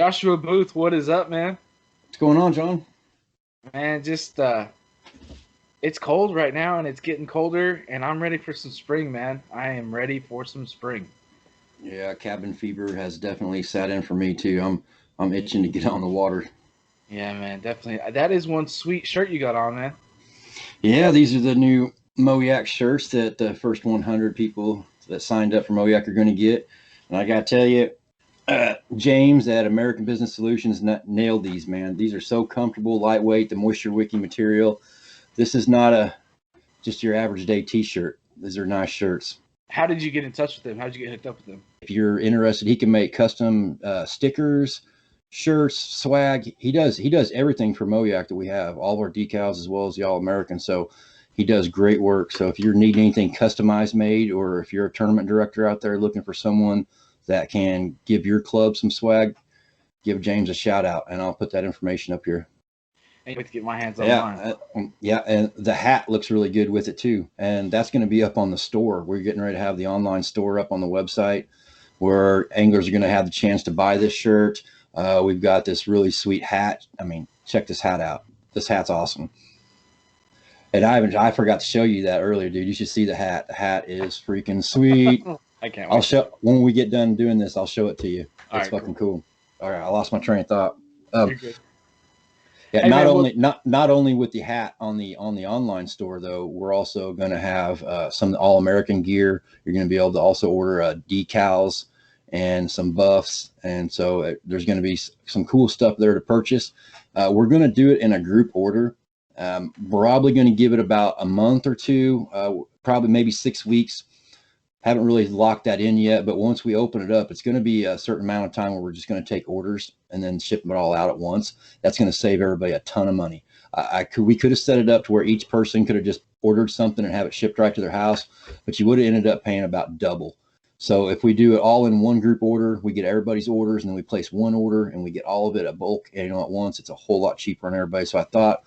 Joshua Booth, what is up, man? What's going on, John? Man, just it's cold right now and it's getting colder and I'm ready for some spring, man. I am ready for some spring. Yeah, cabin fever has definitely sat in for me too. I'm itching to get on the water. Yeah, man, definitely. That is one sweet shirt you got on, man. Yeah, these are the new MoYak shirts that the first 100 people that signed up for MoYak are going to get. And I got to tell you, James at American Business Solutions nailed these, man. These are so comfortable, lightweight, the moisture wicking material. This is not a just your average day T-shirt. These are nice shirts. How did you get in touch with him? How did you get hooked up with him? If you're interested, he can make custom stickers, shirts, swag. He does everything for MoYak that we have, all of our decals as well as the All American. So he does great work. So if you're needing anything customized made, or if you're a tournament director out there looking for someone that can give your club some swag, give James a shout out, and I'll put that information up here. I wait to get my hands on mine. Yeah, and the hat looks really good with it too, and that's going to be up on the store. We're getting ready to have the online store up on the website, where anglers are going to have the chance to buy this shirt. We've got this really sweet hat. I mean, check this hat out. This hat's awesome. And I forgot to show you that earlier, dude. You should see the hat. The hat is freaking sweet. I can't wait. I'll show when we get done doing this. I'll show it to you. It's right, fucking cool. All right, I lost my train of thought. You're good. Yeah, Hey, not only with the hat on the online store though, we're also going to have some All American gear. You're going to be able to also order decals and some buffs, and so there's going to be some cool stuff there to purchase. We're going to do it in a group order. Probably going to give it about a month or two, probably maybe 6 weeks. Haven't really locked that in yet, but once we open it up, it's going to be a certain amount of time where we're just going to take orders and then ship them all out at once. That's going to save everybody a ton of money. We could have set it up to where each person could have just ordered something and have it shipped right to their house, but you would have ended up paying about double. So if we do it all in one group order, we get everybody's orders and then we place one order and we get all of it at bulk, at once. It's a whole lot cheaper on everybody. So I thought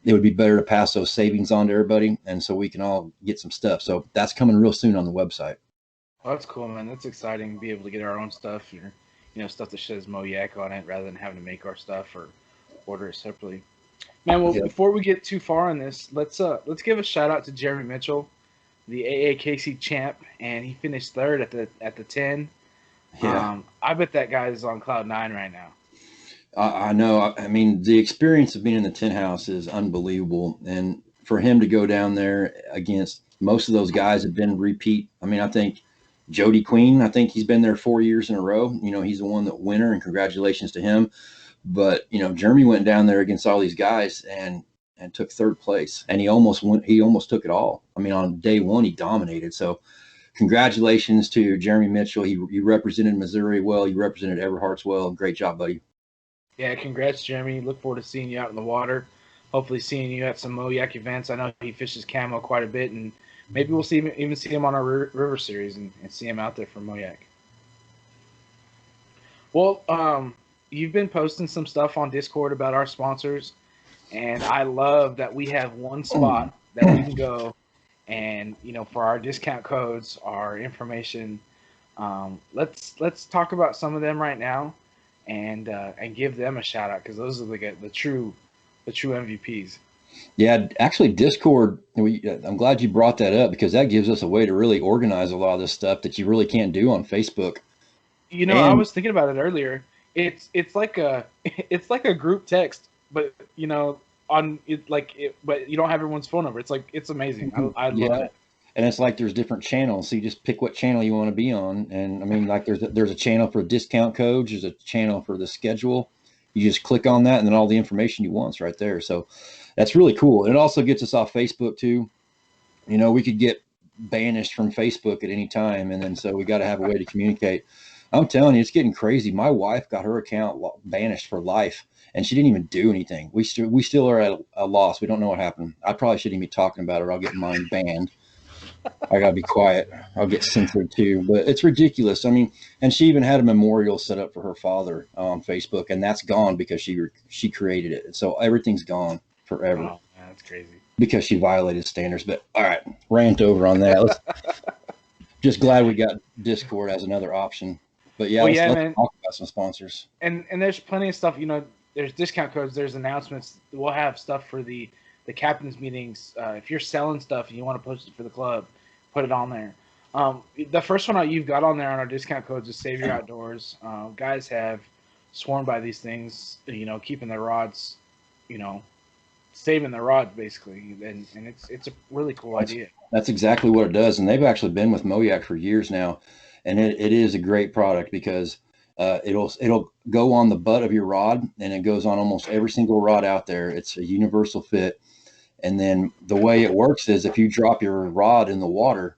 it would be better to pass those savings on to everybody, and so we can all get some stuff. So that's coming real soon on the website. Well, that's cool, man. That's exciting to be able to get our own stuff, or stuff that says MoYak on it, rather than having to make our stuff or order it separately. Man, well, before we get too far on this, let's give a shout out to Jeremy Mitchell, the AAKC champ, and he finished third at the 10. Yeah. I bet that guy is on cloud 9 right now. I know. I mean, the experience of being in the 10 house is unbelievable. And for him to go down there against most of those guys have been repeat. I mean, I think Jody Queen, I think he's been there 4 years in a row. He's the one that winner, and congratulations to him. But, Jeremy went down there against all these guys and took third place, and he almost took it all. I mean, on day one, he dominated. So congratulations to Jeremy Mitchell. He represented Missouri well. You represented Everhart's well. Great job, buddy. Yeah, congrats, Jeremy. Look forward to seeing you out in the water. Hopefully seeing you at some MoYak events. I know he fishes camo quite a bit, and maybe we'll see him on our river series and see him out there for MoYak. Well, you've been posting some stuff on Discord about our sponsors, and I love that we have one spot that we can go and, for our discount codes, our information. Let's talk about some of them right now. And give them a shout out, because those are the true MVPs. Yeah, actually, Discord. I'm glad you brought that up, because that gives us a way to really organize a lot of this stuff that you really can't do on Facebook. I was thinking about it earlier. It's like a group text, but but you don't have everyone's phone number. It's amazing. I love it. And it's like there's different channels, so you just pick what channel you want to be on. And I mean, like there's a channel for discount codes, there's a channel for the schedule. You just click on that, and then all the information you want is right there. So that's really cool. And it also gets us off Facebook too. We could get banished from Facebook at any time, and then so we got to have a way to communicate. I'm telling you, it's getting crazy. My wife got her account banished for life, and she didn't even do anything. We still are at a loss. We don't know what happened. I probably shouldn't be talking about it, or I'll get mine banned. I gotta be quiet. I'll get censored too, but it's ridiculous. I mean, and she even had a memorial set up for her father on Facebook, and that's gone because she created it. So everything's gone forever. Oh, man, that's crazy. Because she violated standards. But all right, rant over on that. Just glad we got Discord as another option. But yeah, Well, let's yeah, man. talk about some sponsors. And there's plenty of stuff. There's discount codes. There's announcements. We'll have stuff for the captains meetings. If you're selling stuff and you want to post it for the club, put it on there. The first one you've got on there on our discount codes is Save Your Outdoors. Guys have sworn by these things. Keeping their rods. Saving their rods basically, and it's a really cool idea. That's exactly what it does, and they've actually been with MoYak for years now, and it is a great product because it'll go on the butt of your rod, and it goes on almost every single rod out there. It's a universal fit, and then the way it works is if you drop your rod in the water,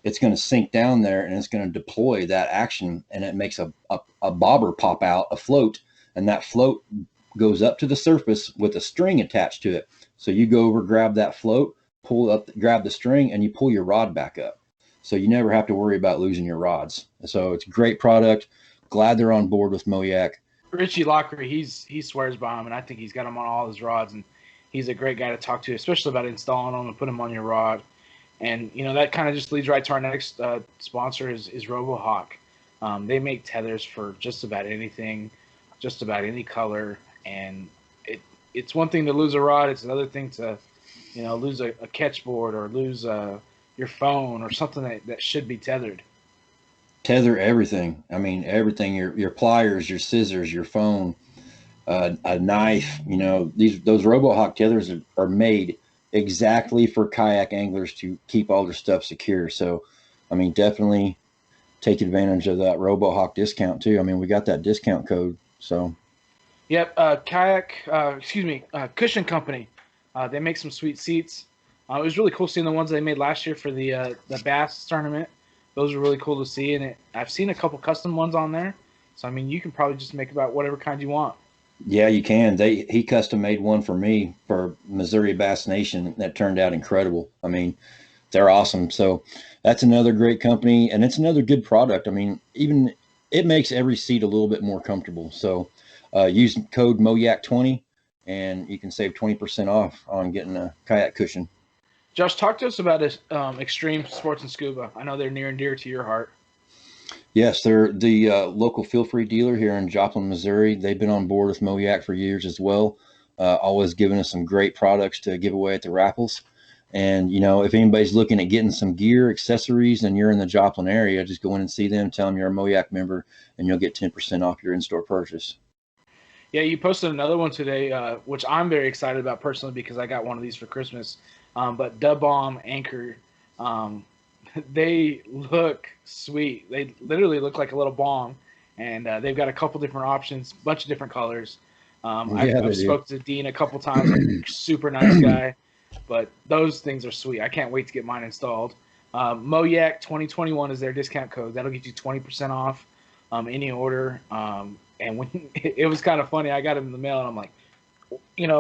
it's going to sink down there and it's going to deploy that action, and it makes a bobber pop out, a float, and that float goes up to the surface with a string attached to it. So you go over, grab that float, pull up, grab the string, and you pull your rod back up. So you never have to worry about losing your rods. So it's a great product. Glad they're on board with MoYak. Richie Lockery, he swears by them, and I think he's got them on all his rods, and he's a great guy to talk to, especially about installing them and putting them on your rod. And that kind of just leads right to our next sponsor is RoboHawk. They make tethers for just about anything, just about any color, and it's one thing to lose a rod. It's another thing to lose a catch board or lose your phone or something that should be tethered. Tether everything. I mean, everything. Your pliers, your scissors, your phone, a knife. Those RoboHawk tethers are made exactly for kayak anglers to keep all their stuff secure. So, I mean, definitely take advantage of that RoboHawk discount too. I mean, we got that discount code. So, yep. Cushion Company. They make some sweet seats. It was really cool seeing the ones they made last year for the Bass tournament. Those are really cool to see, and I've seen a couple custom ones on there. So I mean, you can probably just make about whatever kind you want. Yeah, you can. He custom made one for me for Missouri Bass Nation that turned out incredible. I mean, they're awesome. So that's another great company, and it's another good product. I mean, even it makes every seat a little bit more comfortable. So use code MoYak20 and you can save 20% off on getting a kayak cushion. Josh, talk to us about this Extreme Sports and Scuba. I know they're near and dear to your heart. Yes, they're the local feel-free dealer here in Joplin, Missouri. They've been on board with MoYak for years as well, always giving us some great products to give away at the raffles. And, if anybody's looking at getting some gear, accessories, and you're in the Joplin area, just go in and see them, tell them you're a MoYak member, and you'll get 10% off your in-store purchase. Yeah, you posted another one today, which I'm very excited about personally because I got one of these for Christmas. But Dub Bomb Anchor, they look sweet. They literally look like a little bong, and they've got a couple different options, bunch of different colors. I've spoke to Dean a couple times, super nice guy, but those things are sweet. I can't wait to get mine installed. MoYak 2021 is their discount code. That'll get you 20% off any order. And when it was kind of funny, I got it in the mail, and I'm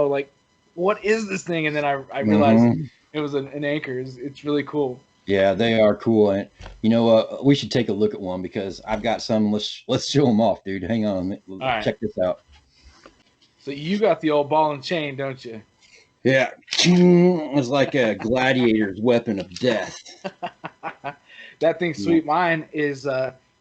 like, what is this thing? And then I realized it was an anchor. It's really cool. Yeah, they are cool. And we should take a look at one because I've got some. Let's show them off, dude. Hang on, check this out. So you got the old ball and chain, don't you? Yeah, it's like a gladiator's weapon of death. That thing's sweet. Mine is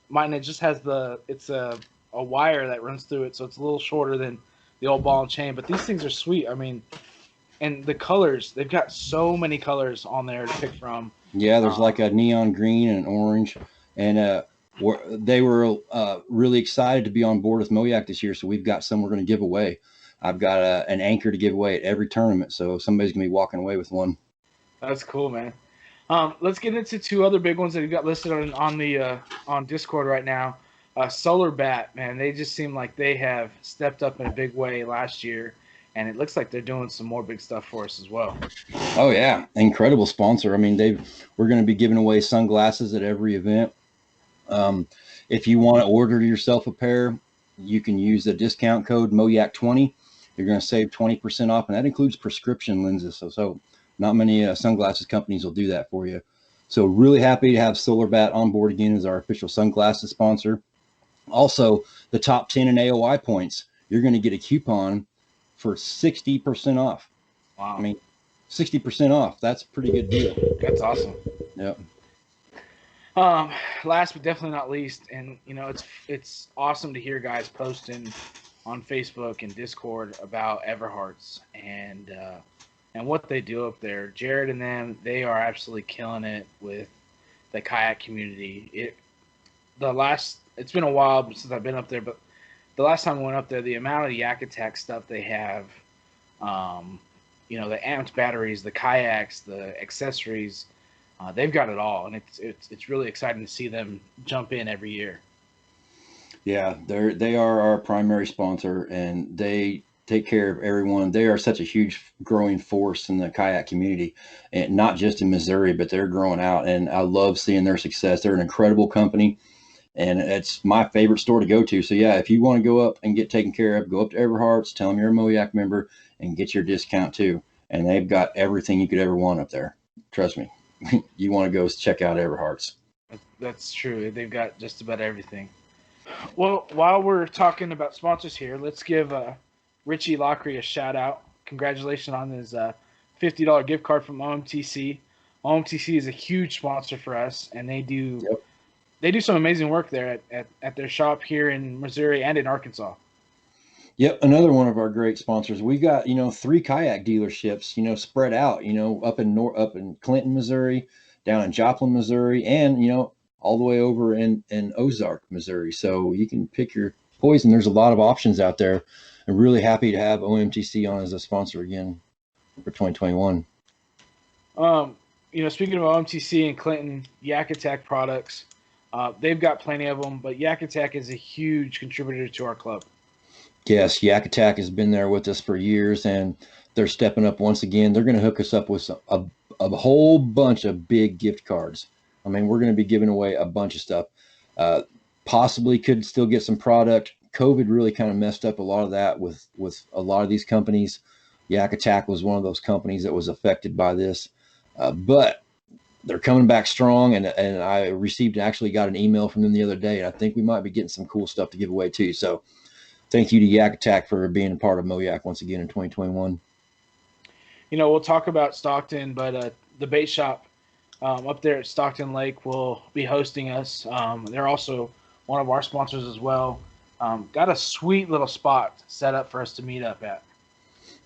mine. It just has it's a wire that runs through it, so it's a little shorter than the old ball and chain. But these things are sweet. I mean, and the colors, they've got so many colors on there to pick from. Yeah, there's like a neon green and orange, and they were really excited to be on board with MoYak this year. So we've got some we're going to give away. I've got an anchor to give away at every tournament, so somebody's going to be walking away with one. That's cool, man. Let's get into two other big ones that you've got listed on Discord right now. Solar Bat, man, they just seem like they have stepped up in a big way last year, and it looks like they're doing some more big stuff for us as well. Oh yeah, incredible sponsor. I mean, we're going to be giving away sunglasses at every event. If you want to order yourself a pair, you can use the discount code MoYak20. You're going to save 20% off, and that includes prescription lenses. So not many sunglasses companies will do that for you. So really happy to have Solar Bat on board again as our official sunglasses sponsor. Also, the top 10 in AOI points, you're going to get a coupon for 60% off. Wow. I mean, 60% off. That's a pretty good deal. That's awesome. Yep. Last but definitely not least, and it's awesome to hear guys posting on Facebook and Discord about Everharts and what they do up there. Jared and them, they are absolutely killing it with the kayak community. It's been a while since I've been up there, but the last time I went up there, the amount of Yak Attack stuff they have, um, the amped batteries, the kayaks, the accessories, they've got it all, and it's really exciting to see them jump in every year. Yeah, they are our primary sponsor, and they take care of everyone. They are such a huge growing force in the kayak community, and not just in Missouri, but they're growing out. And I love seeing their success. They're an incredible company, and it's my favorite store to go to. So yeah, if you want to go up and get taken care of, go up to Everhart's, tell them you're a MoYak member, and get your discount too. And they've got everything you could ever want up there. Trust me, you want to go check out Everhart's. That's true. They've got just about everything. Well, while we're talking about sponsors here, let's give Richie Lockery a shout out. Congratulations on his $50 gift card from OMTC. OMTC is a huge sponsor for us, and Yep. they do some amazing work there at their shop here in Missouri and in Arkansas. Yep, another one of our great sponsors. We got 3 kayak dealerships, spread out, up in Clinton, Missouri, down in Joplin, Missouri, and all the way over in Ozark, Missouri. So you can pick your poison. There's a lot of options out there. I'm really happy to have OMTC on as a sponsor again for 2021. Speaking of OMTC and Clinton, Yak Attack products, they've got plenty of them, but Yak Attack is a huge contributor to our club. Yes, Yak Attack has been there with us for years, and they're stepping up once again. They're going to hook us up with a whole bunch of big gift cards. I mean, we're going to be giving away a bunch of stuff. Possibly could still get some product. COVID really kind of messed up a lot of that with a lot of these companies. Yak Attack was one of those companies that was affected by this, but they're coming back strong. And I actually got an email from them the other day, and I think we might be getting some cool stuff to give away too. So thank you to Yak Attack for being a part of MoYak once again in 2021. We'll talk about Stockton, but the bait shop up there at Stockton Lake will be hosting us. They're also one of our sponsors as well. Got a sweet little spot set up for us to meet up at.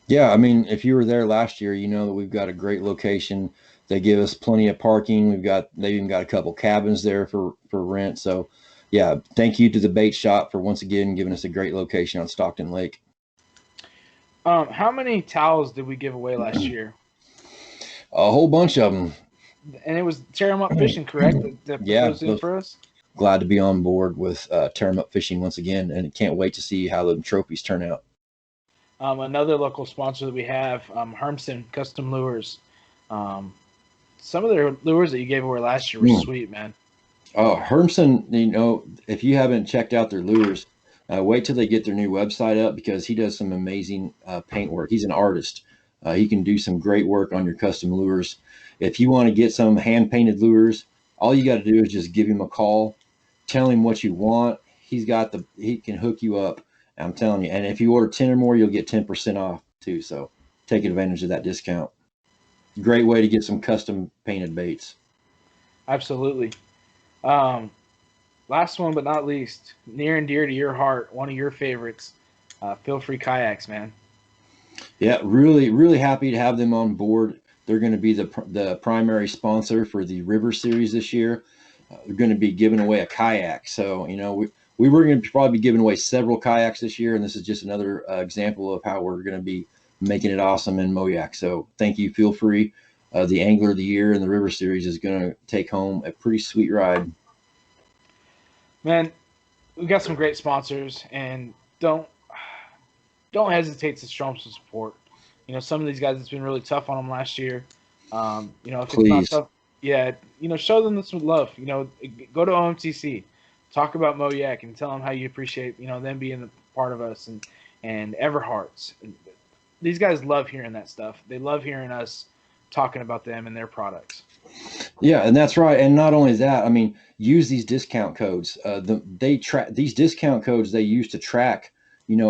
Yeah, I mean, if you were there last year, you know that we've got a great location. They give us plenty of parking. They've even got a couple cabins there for rent. So yeah, thank you to the bait shop for once again giving us a great location on Stockton Lake. How many towels did we give away last year? A whole bunch of them. And it was Tear 'em Up Fishing, correct? That Yeah, goes in for us? glad to be on board with Tear 'em Up Fishing once again, and can't wait to see how the trophies turn out. Another local sponsor that we have, Hermson Custom Lures. Some of their lures that you gave away last year were sweet, man. Oh, Hermson, if you haven't checked out their lures, wait till they get their new website up, because he does some amazing paint work. He's an artist. He can do some great work on your custom lures. If you want to get some hand painted lures, all you got to do is just give him a call, tell him what you want. He can hook you up. I'm telling you. And if you order 10 or more, you'll get 10% off too. So take advantage of that discount. Great way to get some custom painted baits. Absolutely. Last one but not least, near and dear to your heart, one of your favorites, Feel Free Kayaks, man. Yeah, really, really happy to have them on board. They're going to be the primary sponsor for the River Series this year. They're going to be giving away a kayak. So, we were going to probably be giving away several kayaks this year, and this is just another example of how we're going to be making it awesome in MoYak. So thank you. Feel free. The Angler of the Year and the River Series is going to take home a pretty sweet ride. Man, we've got some great sponsors, and don't hesitate to show them some support. Some of these guys, it's been really tough on them last year. If Please. it's not tough, yeah, show them some love. Go to OMTC, talk about MoYak, and tell them how you appreciate them being a part of us, and Everharts. These guys love hearing that stuff. They love hearing us talking about them and their products. Yeah, and that's right. And not only that, I mean, use these discount codes. These discount codes they use to track,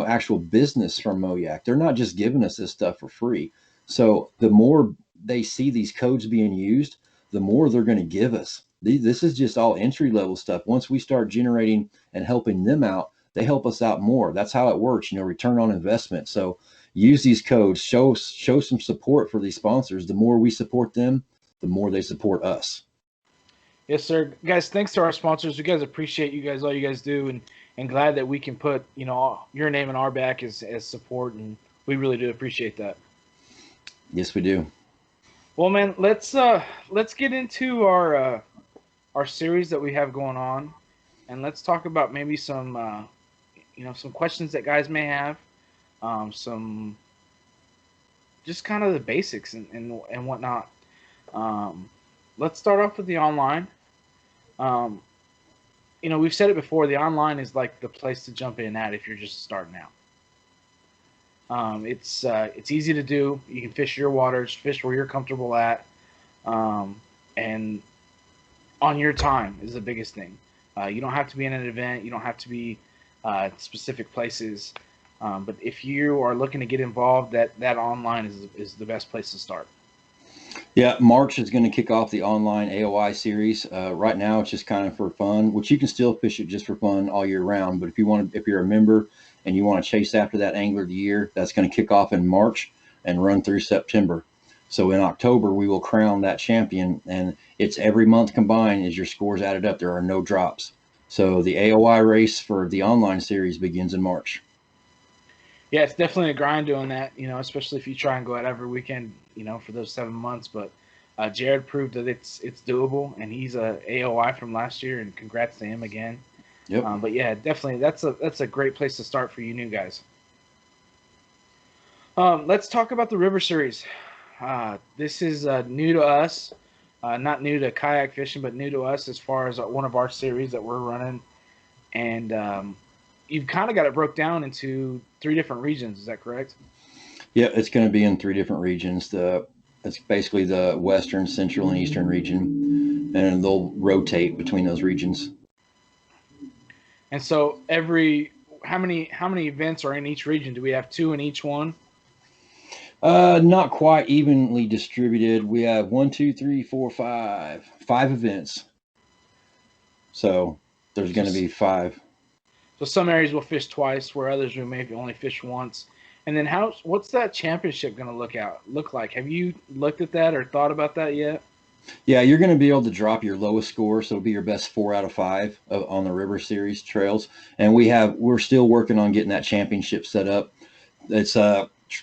actual business from MoYak. They're not just giving us this stuff for free. So the more they see these codes being used, the more they're going to give us. This is just all entry level stuff. Once we start generating and helping them out, they help us out more. That's how it works, return on investment. So use these codes, show some support for these sponsors. The more we support them, the more they support us. Yes, sir. Guys, thanks to our sponsors. We guys appreciate you guys, all you guys do, and glad that we can put, your name in our back as support, and we really do appreciate that. Yes, we do. Well, man, let's get into our series that we have going on, and let's talk about maybe some some questions that guys may have, some just kind of the basics and whatnot. Let's start off with the online. We've said it before. The online is like the place to jump in at if you're just starting out. It's easy to do. You can fish your waters, fish where you're comfortable at, and on your time is the biggest thing. You don't have to be in an event. You don't have to be at specific places. But if you are looking to get involved, that online is the best place to start. Yeah, March is going to kick off the online AOI series. Right now, it's just kind of for fun, which you can still fish it just for fun all year round. But if you're a member and you want to chase after that angler of the year, that's going to kick off in March and run through September. So in October, we will crown that champion, and it's every month combined as your scores added up. There are no drops. So the AOI race for the online series begins in March. Yeah, it's definitely a grind doing that, especially if you try and go out every weekend, for those 7 months. But Jared proved that it's doable, and he's a AOI from last year, and congrats to him again. Yep. But yeah, definitely that's a great place to start for you new guys. Let's talk about the River Series. This is new to us, not new to kayak fishing, but new to us as far as one of our series that we're running. And you've kind of got it broke down into 3 different regions. Is that correct? Yeah, it's going to be in 3 different regions. It's basically the Western, Central, and Eastern region, and they'll rotate between those regions. And so how many events are in each region? Do we have 2 in each one? Not quite evenly distributed. We have 1, 2, 3, 4, 5 events. So there's going to be 5. So some areas will fish twice, where others will maybe only fish once. And then what's that championship going to look like? Have you looked at that or thought about that yet? Yeah, you're going to be able to drop your lowest score, so it'll be your best 4 out of 5 on the River Series trails. And we're still working on getting that championship set up. It's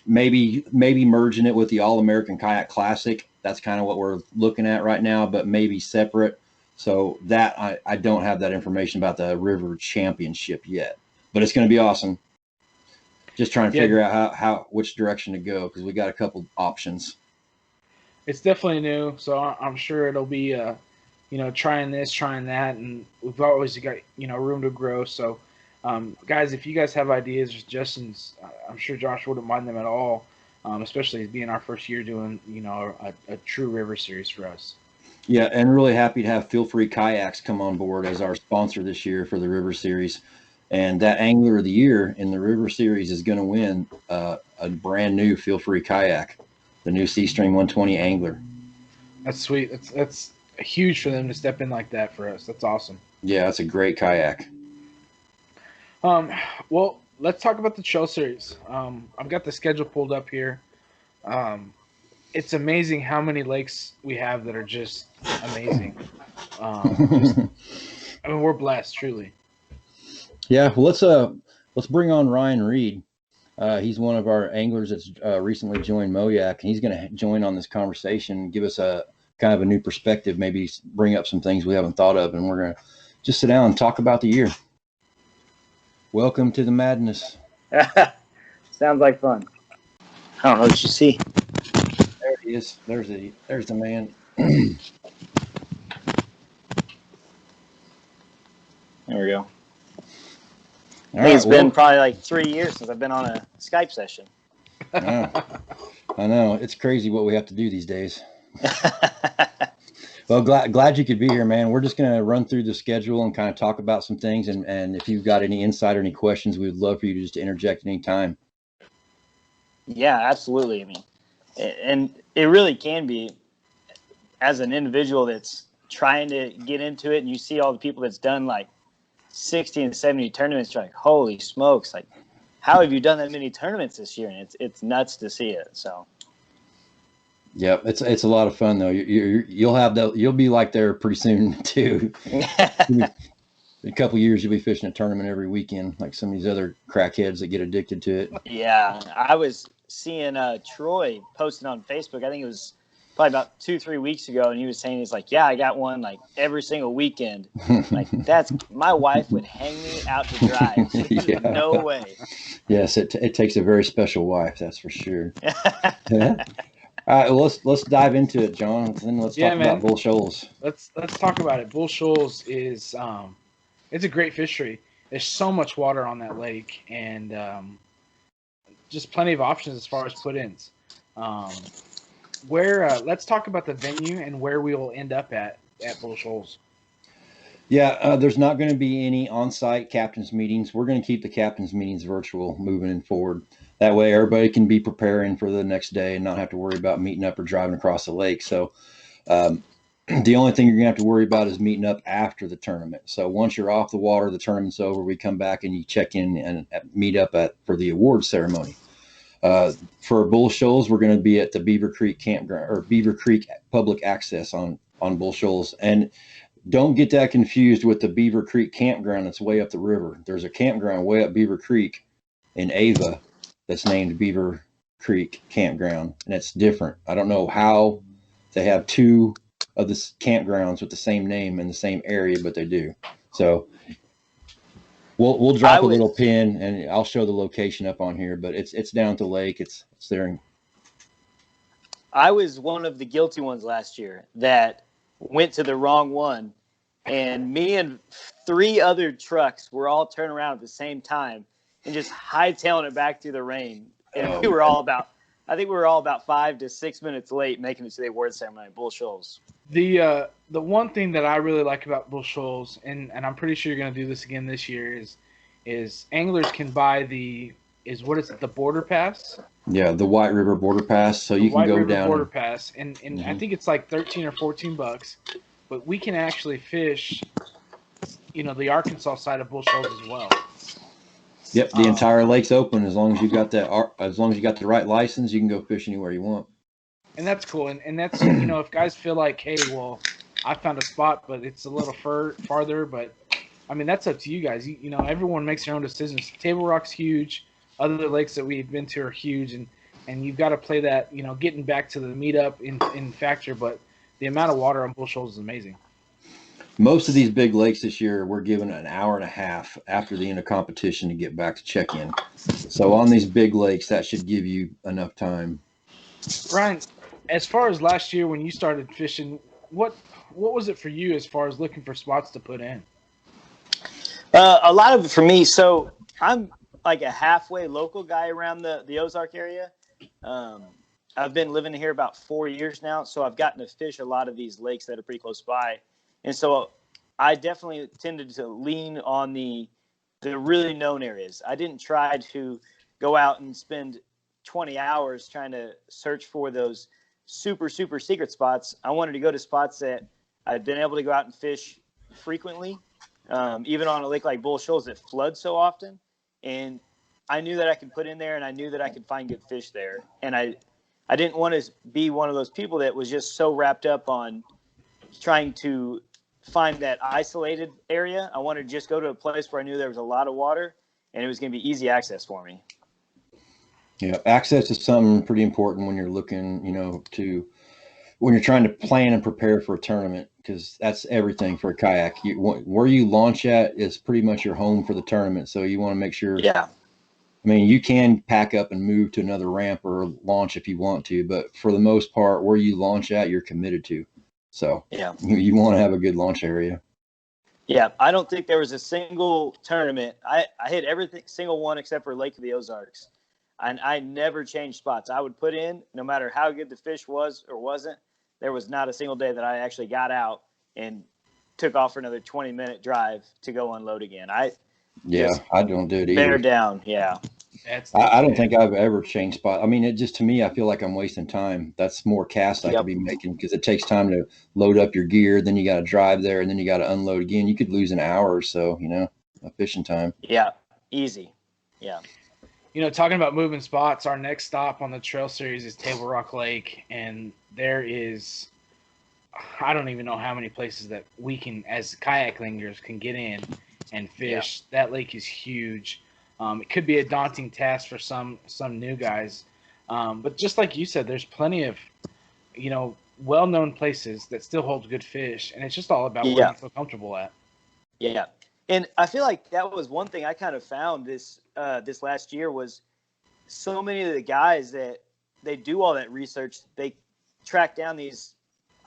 maybe merging it with the All American Kayak Classic. That's kind of what we're looking at right now, but maybe separate. So that I don't have that information about the River Championship yet, but it's going to be awesome. Just trying to figure out which direction to go, because we got a couple options. It's definitely new, so I'm sure it'll be trying this, trying that, and we've always got room to grow. So guys, if you guys have ideas or suggestions, I'm sure Josh wouldn't mind them at all, especially being our first year doing a true River Series for us. Yeah, and really happy to have Feel Free Kayaks come on board as our sponsor this year for the River Series. And that Angler of the Year in the River Series is going to win a brand new Feel Free Kayak, the new Seastream 120 Angler. That's sweet. That's huge for them to step in like that for us. That's awesome. Yeah, it's a great kayak. Well, let's talk about the Trail Series. I've got the schedule pulled up here. It's amazing how many lakes we have that are just amazing. We're blessed, truly. Yeah, well, let's bring on Ryan Reed. He's one of our anglers that's recently joined MoYak, and he's going to join on this conversation, give us a kind of a new perspective, maybe bring up some things we haven't thought of, and we're going to just sit down and talk about the year. Welcome to the madness. Sounds like fun. I don't know what you see. There he is. There's the man. There we go. I think it's been probably like 3 years since I've been on a Skype session. Yeah, I know. It's crazy what we have to do these days. Well, glad you could be here, man. We're just going to run through the schedule and kind of talk about some things. And if you've got any insight or any questions, we would love for you to just interject any time. Yeah, absolutely. I mean, and it really can be, as an individual that's trying to get into it, and you see all the people that's done like 60 and 70 tournaments, you're like, holy smokes, like, how have you done that many tournaments this year? And it's nuts to see it. So Yep, it's a lot of fun though. You'll be like there pretty soon too. In a couple of years, you'll be fishing a tournament every weekend, like some of these other crackheads that get addicted to it. Yeah, I was seeing Troy posting on Facebook. I think it was probably about 2-3 weeks ago, and he was saying, he's like, yeah, I got one like every single weekend. Like, that's, my wife would hang me out to dry. Yeah. No way. Yes, it takes a very special wife, that's for sure. All right, well, let's dive into it, John, and then let's talk about Bull Shoals. Let's talk about it. Bull Shoals is it's a great fishery. There's so much water on that lake, and just plenty of options as far as put-ins. Let's talk about the venue and where we will end up at Bull Shoals. Yeah, there's not going to be any on-site captain's meetings. We're going to keep the captain's meetings virtual moving forward. That way everybody can be preparing for the next day and not have to worry about meeting up or driving across the lake. So the only thing you're going to have to worry about is meeting up after the tournament. So once you're off the water, the tournament's over, we come back and you check in and meet up for the award ceremony. For Bull Shoals, we're going to be at the Beaver Creek Campground, or Beaver Creek Public Access on Bull Shoals. And don't get that confused with the Beaver Creek Campground that's way up the river. There's a campground way up Beaver Creek in Ava that's named Beaver Creek Campground, and it's different. I don't know how they have two of the campgrounds with the same name in the same area, but they do. So we'll drop a little pin, and I'll show the location up on here, but it's down at the lake. It's there. I was one of the guilty ones last year that went to the wrong one, and me and 3 other trucks were all turning around at the same time and just hightailing it back through the rain. And we were all about 5 to 6 minutes late making it to the award ceremony at Bull Shoals. The one thing that I really like about Bull Shoals, and I'm pretty sure you're going to do this again this year, is anglers can buy the Border Pass? Yeah, the White River Border Pass. So you can go down. Border Pass, and I think it's like $13 or $14, but we can actually fish, the Arkansas side of Bull Shoals as well. Yep, the entire lake's open as long as you got the right license. You can go fish anywhere you want. And that's cool. And that's if guys feel like, hey, well, I found a spot, but it's a little farther. But I mean, that's up to you guys. Everyone makes their own decisions. Table Rock's huge. Other lakes that we've been to are huge, and you've got to play that. Getting back to the meetup in factor, but the amount of water on Bull Shoals is amazing. Most of these big lakes this year, we're given an hour and a half after the end of competition to get back to check-in. So on these big lakes, that should give you enough time. Ryan, as far as last year when you started fishing, what was it for you as far as looking for spots to put in? A lot of it for me. So I'm like a halfway local guy around the Ozark area. I've been living here about 4 years now, so I've gotten to fish a lot of these lakes that are pretty close by. And so I definitely tended to lean on the really known areas. I didn't try to go out and spend 20 hours trying to search for those super, super secret spots. I wanted to go to spots that I've been able to go out and fish frequently, even on a lake like Bull Shoals that floods so often. And I knew that I could put in there, and I knew that I could find good fish there. And I didn't want to be one of those people that was just so wrapped up on trying to find that isolated area. I wanted to just go to a place where I knew there was a lot of water and it was going to be easy access for me. Yeah, access is something pretty important when you're looking, when you're trying to plan and prepare for a tournament, because that's everything for a kayak. Where you launch at is pretty much your home for the tournament. So you want to make sure. Yeah. I mean, you can pack up and move to another ramp or launch if you want to, but for the most part, where you launch at, you're committed to. So yeah, you want to have a good launch area. Yeah, I don't think there was a single tournament. I hit single one except for Lake of the Ozarks. And I never changed spots. I would put in, no matter how good the fish was or wasn't, there was not a single day that I actually got out and took off for another 20-minute drive to go unload again. I don't do it either. Bear down, yeah. That's I don't fair. think I've ever changed spot. I mean, it just, to me, I feel like I'm wasting time. That's more cast I could Yep. be making because it takes time to load up your gear. Then you got to drive there and then you got to unload again. You could lose an hour or so, of fishing time. Yeah. Easy. Yeah. Talking about moving spots, our next stop on the trail series is Table Rock Lake, and there is, I don't even know how many places that we can, as kayak anglers, can get in and fish. Yeah. That lake is huge. It could be a daunting task for some new guys, but just like you said, there's plenty of well-known places that still hold good fish, and it's just all about where you feel comfortable at. Yeah, and I feel like that was one thing I kind of found this last year was so many of the guys that they do all that research, they track down these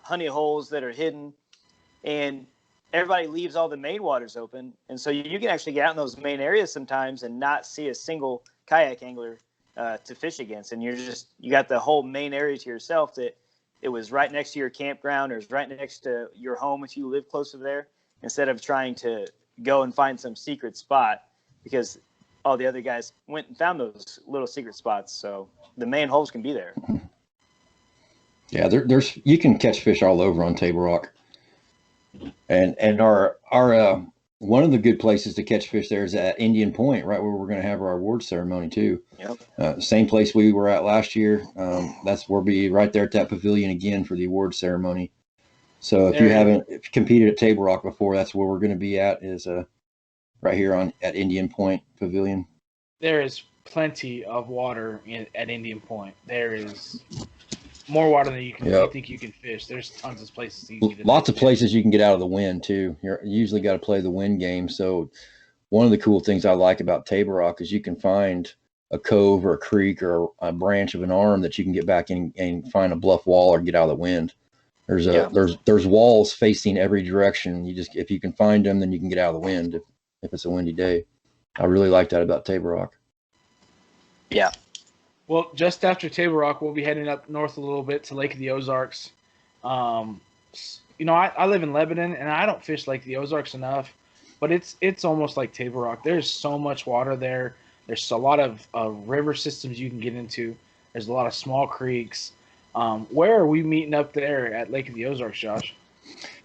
honey holes that are hidden, and everybody leaves all the main waters open, and so you can actually get out in those main areas sometimes and not see a single kayak angler to fish against, and you got the whole main area to yourself that it was right next to your campground or it's right next to your home if you live closer there, instead of trying to go and find some secret spot because all the other guys went and found those little secret spots. So the main holes can be there. Yeah, there's you can catch fish all over on Table Rock, and our one of the good places to catch fish there is at Indian Point, right where we're going to have our award ceremony too. Yep. Same place we were at last year. That's where we'll be right there at that pavilion again for the award ceremony. So if you haven't competed at Table Rock before, that's where we're going to be at, is right here at Indian Point Pavilion. There is plenty of water at Indian Point. There is more water than you think you can fish. There's tons of places you can get. Lots of places you can get out of the wind too. You usually got to play the wind game. So one of the cool things I like about Table Rock is you can find a cove or a creek or a branch of an arm that you can get back in and find a bluff wall or get out of the wind. There's walls facing every direction. If you can find them, then you can get out of the wind if it's a windy day. I really like that about Table Rock. Yeah. Well, just after Table Rock, we'll be heading up north a little bit to Lake of the Ozarks. I live in Lebanon, and I don't fish Lake of the Ozarks enough, but it's almost like Table Rock. There's so much water there. There's a lot of river systems you can get into. There's a lot of small creeks. Where are we meeting up there at Lake of the Ozarks, Josh?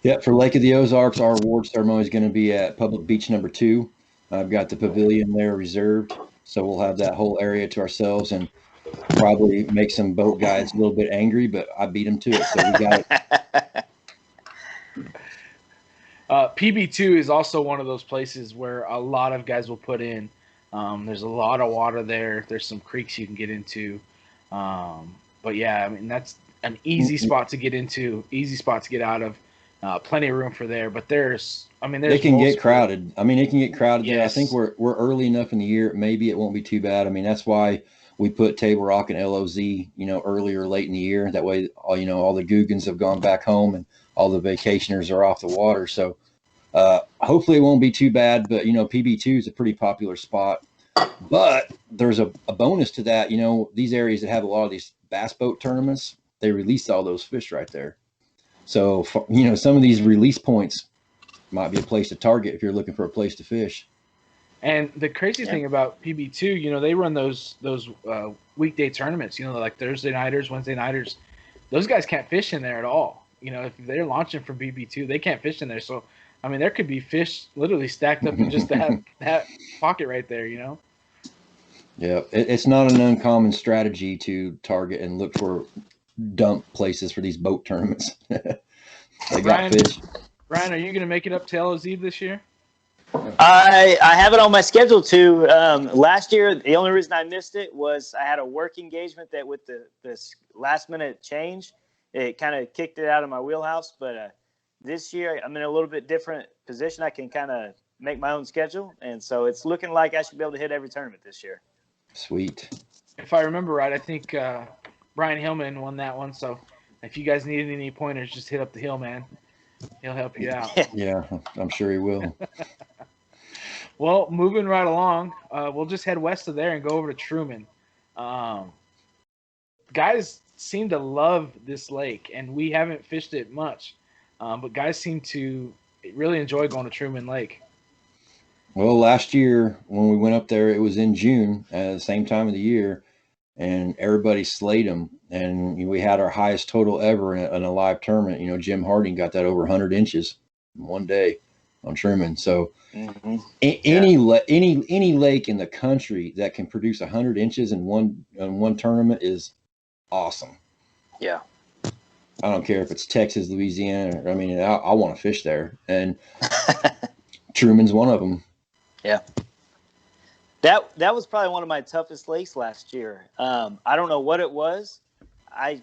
Yeah, for Lake of the Ozarks, our award ceremony is going to be at Public Beach number 2. I've got the pavilion there reserved, so we'll have that whole area to ourselves and probably make some boat guys a little bit angry, but I beat them to it, so we got it. PB2 is also one of those places where a lot of guys will put in. There's a lot of water there. There's some creeks you can get into. But yeah, I mean, that's an easy spot to get into, easy spot to get out of. Plenty of room for there, but they can get crowded. I mean, it can get crowded there. I think we're early enough in the year. Maybe it won't be too bad. I mean, that's why we put Table Rock and LOZ, earlier, late in the year. That way, all the Googans have gone back home and all the vacationers are off the water. So hopefully it won't be too bad. But PB2 is a pretty popular spot. But there's a bonus to that. These areas that have a lot of these bass boat tournaments, they release all those fish right there. So, some of these release points might be a place to target if you're looking for a place to fish. And the crazy thing about PB2, they run those weekday tournaments, like Thursday nighters, Wednesday nighters. Those guys can't fish in there at all. If they're launching from PB2, they can't fish in there. So, I mean, there could be fish literally stacked up in just that pocket right there, Yeah, it's not an uncommon strategy to target and look for dump places for these boat tournaments. They got fish. Ryan, are you going to make it up to LOZ this year? I have it on my schedule to. Last year, the only reason I missed it was I had a work engagement that with this last minute change, it kind of kicked it out of my wheelhouse. But this year, I'm in a little bit different position. I can kind of make my own schedule, and so it's looking like I should be able to hit every tournament this year. Sweet. If I remember right, I think Brian Hillman won that one. So if you guys need any pointers, just hit up the Hill man. He'll help you out. Yeah, I'm sure he will. Well, moving right along, we'll just head west of there and go over to Truman. Guys seem to love this lake, and we haven't fished it much, but guys seem to really enjoy going to Truman Lake. Well, last year when we went up there, it was in June, the same time of the year, and everybody slayed them. And we had our highest total ever in a live tournament. Jim Harding got that over 100 inches in one day on Truman. So any lake in the country that can produce 100 inches in one tournament is awesome. Yeah. I don't care if it's Texas, Louisiana. I mean, I want to fish there, and Truman's one of them. Yeah. That was probably one of my toughest lakes last year. I don't know what it was. They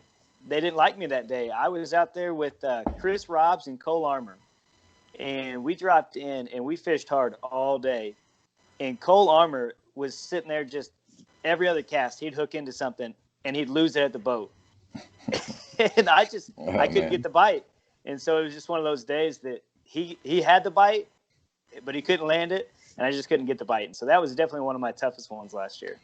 didn't like me that day. I was out there with Chris Robbs and Cole Armour, and we dropped in and we fished hard all day. And Cole Armour was sitting there just every other cast, he'd hook into something and he'd lose it at the boat. And I couldn't get the bite. And so it was just one of those days that he had the bite, but he couldn't land it. And I just couldn't get the bite. And so that was definitely one of my toughest ones last year.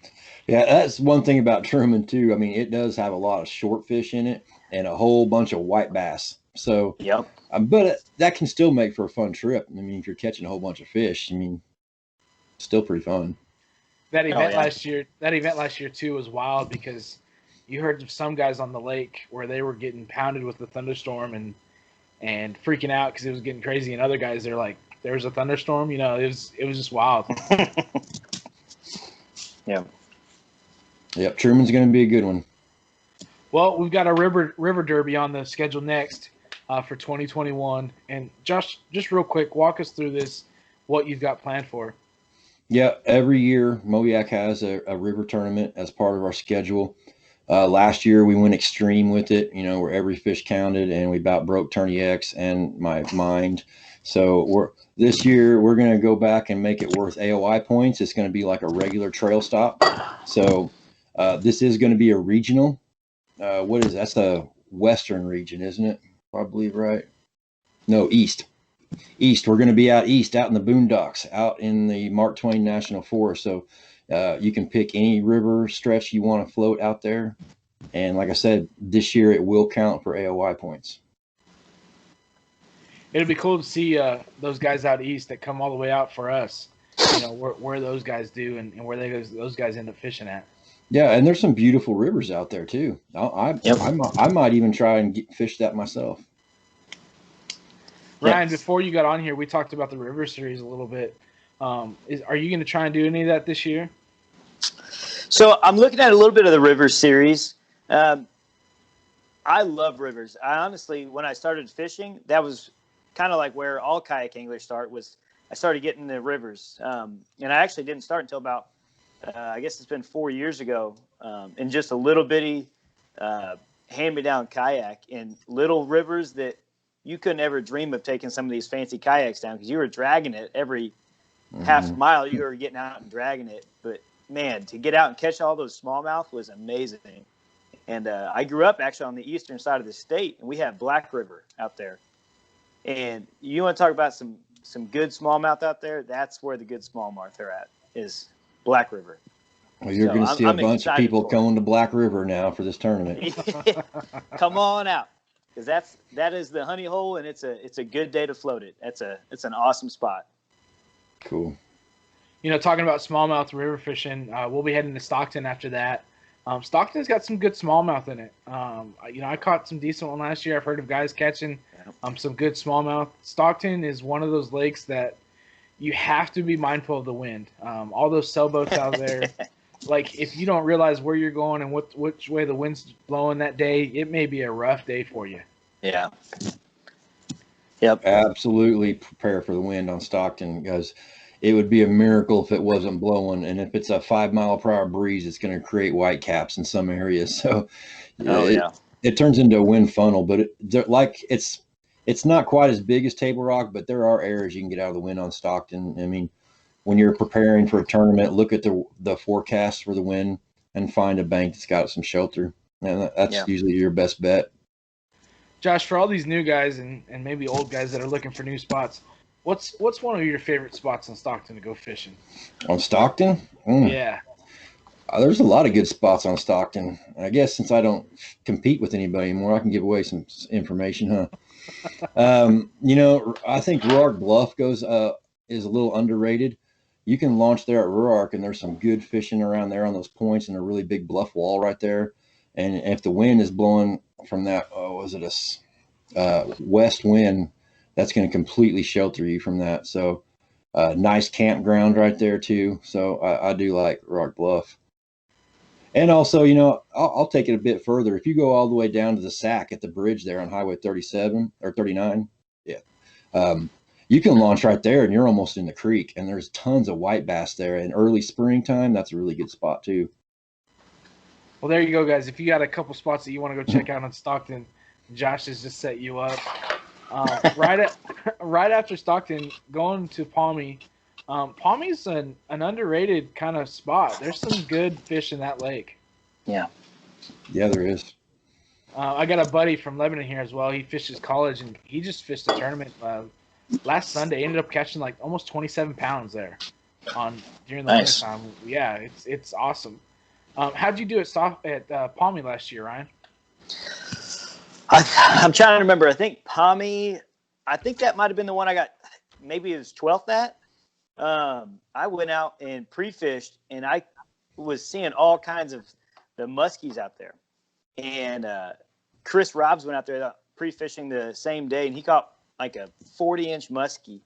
Yeah, that's one thing about Truman too. I mean, it does have a lot of short fish in it and a whole bunch of white bass. So, yep. But that can still make for a fun trip. I mean, if you're catching a whole bunch of fish, I mean, it's still pretty fun. That event last year too was wild because you heard of some guys on the lake where they were getting pounded with the thunderstorm and freaking out because it was getting crazy, and other guys they're like, there was a thunderstorm, it was just wild. Yeah. Yep, Truman's going to be a good one. Well, we've got a river derby on the schedule next for 2021. And Josh, just real quick, walk us through this, what you've got planned for. Yeah, every year MoYak has a river tournament as part of our schedule. Last year we went extreme with it, where every fish counted, and we about broke Tourney X and my mind. So this year we're going to go back and make it worth AOI points. It's going to be like a regular trail stop. So this is going to be a regional. What is that's a western region, isn't it? I believe, right? No, east. We're going to be out east, out in the boondocks, out in the Mark Twain National Forest. So you can pick any river stretch you want to float out there. And like I said, this year it will count for AOI points. It'll be cool to see those guys out east that come all the way out for us. Where those guys do and where those guys end up fishing at. Yeah, and there's some beautiful rivers out there too. I might even try and fish that myself. Ryan, before you got on here, we talked about the river series a little bit. Are you going to try and do any of that this year? So I'm looking at a little bit of the river series. I love rivers. I honestly, when I started fishing, that was kind of like where all kayak anglers start. Was I started getting the rivers, and I actually didn't start until about I guess it's been 4 years ago, in just a little bitty hand-me-down kayak in little rivers that you couldn't ever dream of taking some of these fancy kayaks down because you were dragging it every half mile. You were getting out and dragging it. But, man, to get out and catch all those smallmouth was amazing. And I grew up actually on the eastern side of the state, and we have Black River out there. And you want to talk about some good smallmouth out there? That's where the good smallmouth are at, is Black River. Well, you're going to see a bunch of people going to Black River now for this tournament. Come on out, because that is the honey hole, and it's a good day to float it. It's an awesome spot. Cool. Talking about smallmouth river fishing, we'll be heading to Stockton after that. Stockton's got some good smallmouth in it. I caught some decent one last year. I've heard of guys catching some good smallmouth. Stockton is one of those lakes that you have to be mindful of the wind. All those sailboats out there, like if you don't realize where you're going and which way the wind's blowing that day, it may be a rough day for you. Yeah. Yep. Absolutely prepare for the wind on Stockton, because it would be a miracle if it wasn't blowing. And if it's a 5 mile per hour breeze, it's going to create white caps in some areas. So it turns into a wind funnel, but it's not quite as big as Table Rock, but there are areas you can get out of the wind on Stockton. I mean, when you're preparing for a tournament, look at the forecast for the wind and find a bank that's got some shelter. And that's usually your best bet. Josh, for all these new guys and maybe old guys that are looking for new spots, what's one of your favorite spots in Stockton to go fishing? On Stockton? Yeah. There's a lot of good spots on Stockton. I guess since I don't compete with anybody anymore, I can give away some information, huh? I think Roark Bluff is a little underrated. you can launch there at Ruark, and there's some good fishing around there on those points and a really big bluff wall right there. And if the wind is blowing from that, west wind, that's going to completely shelter you from that. So nice campground right there too. So I do like Ruark Bluff. And also, I'll take it a bit further. If you go all the way down to the Sac at the bridge there on Highway 37 or 39, yeah, you can launch right there, and you're almost in the creek. And there's tons of white bass there. In early springtime, that's a really good spot too. Well, there you go, guys. If you got a couple spots that you want to go check out on Stockton, Josh has just set you up. Right after Stockton, going to Palmy. Palmy's an underrated kind of spot. There's some good fish in that lake. Yeah, there is. I got a buddy from Lebanon here as well. He fishes college, and he just fished a tournament last Sunday. Ended up catching like almost 27 pounds there during the winter time. Yeah, it's awesome. How'd you do at Palmy last year, Ryan? I'm trying to remember. I think Palmy. I think that might have been the one I got. Maybe it was 12th at. I went out and pre-fished, and I was seeing all kinds of the muskies out there. And Chris Robbs went out there pre-fishing the same day, and he caught like a 40-inch muskie.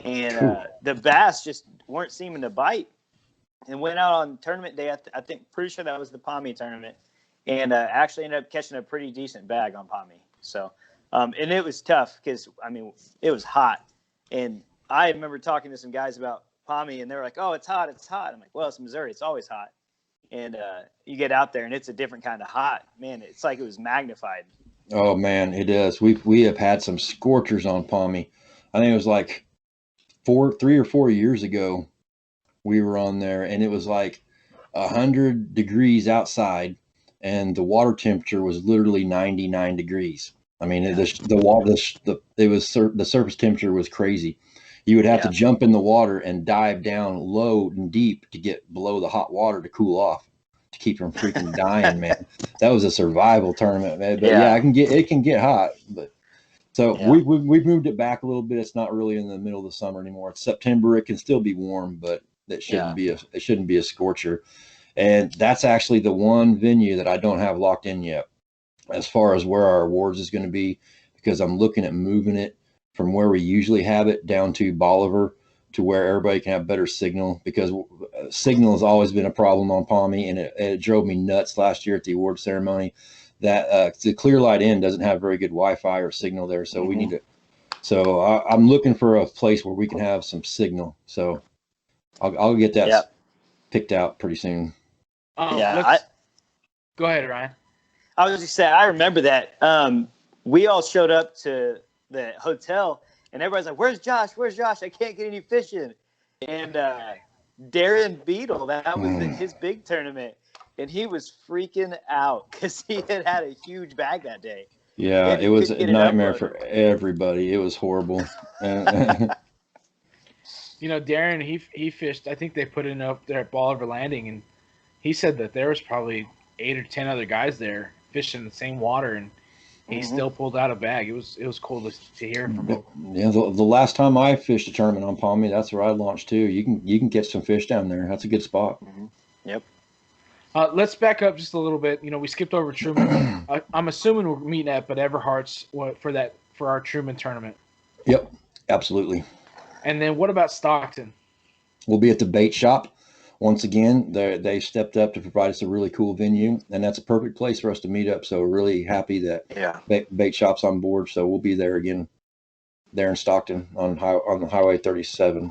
And the bass just weren't seeming to bite. And went out on tournament day. I think pretty sure that was the Palmy tournament, and actually ended up catching a pretty decent bag on Palmy. So, and it was tough because it was hot, and I remember talking to some guys about Palmy, and they were like, "Oh, it's hot, it's hot." I'm like, "Well, it's Missouri, it's always hot." And you get out there, and it's a different kind of hot. Man, it's like it was magnified. Oh man, it is. We have had some scorchers on Palmy. I think it was like 3 or 4 years ago. We were on there, and it was like 100 degrees outside, and the water temperature was literally 99 degrees. I mean, the surface temperature was crazy. You would have to jump in the water and dive down low and deep to get below the hot water to cool off, to keep from freaking dying, man. That was a survival tournament, man. But it can get hot. But so we've moved it back a little bit. It's not really in the middle of the summer anymore. It's September. It can still be warm, but it shouldn't be a scorcher. And that's actually the one venue that I don't have locked in yet as far as where our awards is going to be, because I'm looking at moving it from where we usually have it down to Bolivar, to where everybody can have better signal, because signal has always been a problem on Palmy, and it drove me nuts last year at the award ceremony that the Clear Light Inn doesn't have very good Wi-Fi or signal there. So we need to, so I'm looking for a place where we can have some signal. So I'll get that picked out pretty soon. Go ahead, Ryan. I was just saying, I remember that. We all showed up to the hotel, and everybody's like, "Where's Josh? Where's Josh? I can't get any fishing." And Darren Beadle, that was his big tournament, and he was freaking out because he had a huge bag that day. Yeah, it was a nightmare for everybody. It was horrible. Darren, he fished. I think they put it up there at Bolivar Landing, and he said that there was probably 8 or 10 other guys there fishing the same water, and he still pulled out a bag. It was cool to hear from him. Yeah, the last time I fished a tournament on Palmy, that's where I launched too. You can catch some fish down there. That's a good spot. Mm-hmm. Yep. Let's back up just a little bit. We skipped over Truman. I'm assuming we're meeting at Everhart's for our Truman tournament. Yep, absolutely. And then what about Stockton? We'll be at the bait shop. Once again, they stepped up to provide us a really cool venue, and that's a perfect place for us to meet up. So we're really happy that bait shop's on board. So we'll be there again, there in Stockton on the Highway 37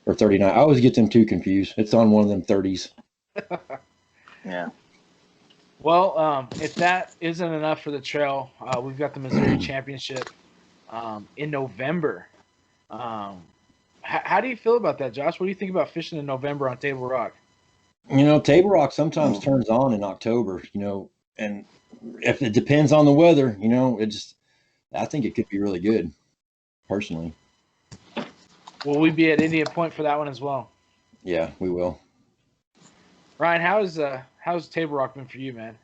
or 39. I always get them too confused. It's on one of them 30s. Yeah. Well, if that isn't enough for the trail, we've got the Missouri Championship in November. How do you feel about that, Josh? What do you think about fishing in November on Table Rock? Table rock sometimes turns on in October, and if it depends on the weather, I think it could be really good, personally. Will we be at Indian Point for that one as well? Yeah, we will. Ryan, how's Table Rock been for you, man?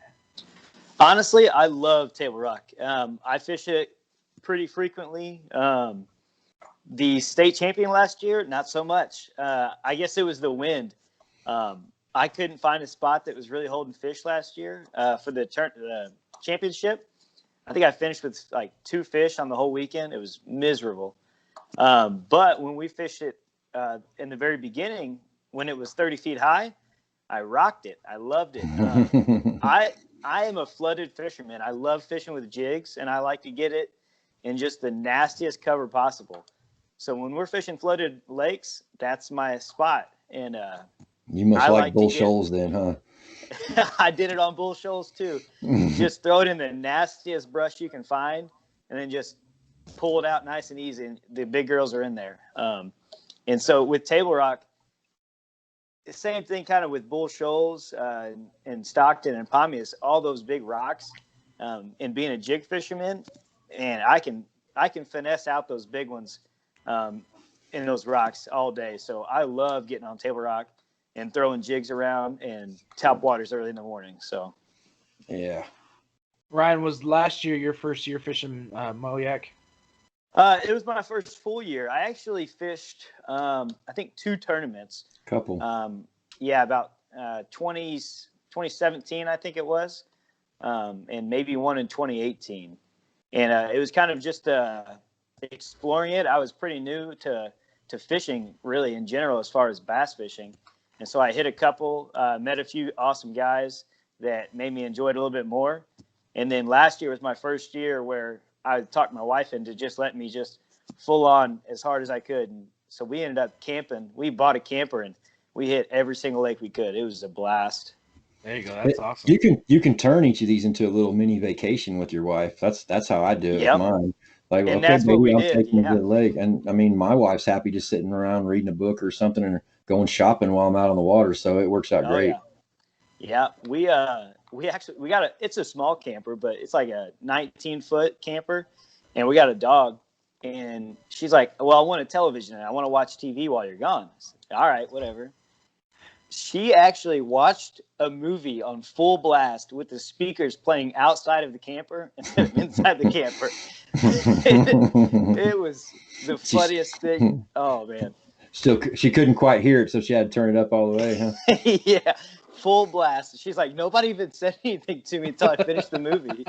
Honestly, I love Table Rock. I fish it pretty frequently. The state champion last year, not so much. I guess it was the wind. I couldn't find a spot that was really holding fish last year for the championship. I think I finished with like 2 fish on the whole weekend. It was miserable. But when we fished it in the very beginning, when it was 30 feet high, I rocked it. I loved it. I am a flooded fisherman. I love fishing with jigs, and I like to get it in just the nastiest cover possible. So when we're fishing flooded lakes, that's my spot. And you must like Bull Shoals then, huh? I did it on Bull Shoals too. Just throw it in the nastiest brush you can find, and then just pull it out nice and easy. And the big girls are in there. And so with Table Rock, the same thing kind of with Bull Shoals and Stockton and Pamias, all those big rocks. And being a jig fisherman, and I can finesse out those big ones in those rocks all day. So I love getting on Table Rock and throwing jigs around and top waters early in the morning. So, yeah. Ryan, was last year your first year fishing MoYak? It was my first full year. I actually fished, I think 2 tournaments. Couple. Yeah, about 2017, I think it was, and maybe one in 2018. And it was kind of just exploring it. I was pretty new to fishing, really, in general, as far as bass fishing. And so I hit a couple, met a few awesome guys that made me enjoy it a little bit more. And then last year was my first year where I talked my wife into just letting me just full on as hard as I could. And so we ended up camping. We bought a camper and we hit every single lake we could. It was a blast. There you go. That's awesome. You can turn each of these into a little mini vacation with your wife. That's how I do it with mine. Like, and okay, that's baby, what we I'm did. taking you to the lake. And I mean, my wife's happy just sitting around reading a book or something and going shopping while I'm out on the water. So it works out great. Yeah. We got it's a small camper, but it's like a 19-foot camper, and we got a dog. And she's like, well, I want a television and I want to watch TV while you're gone. I said, all right, whatever. She actually watched a movie on full blast with the speakers playing outside of the camper instead of inside the camper. It was the funniest thing. Oh, man. Still, she couldn't quite hear it, so she had to turn it up all the way, huh? Yeah, full blast. She's like, nobody even said anything to me until I finished the movie.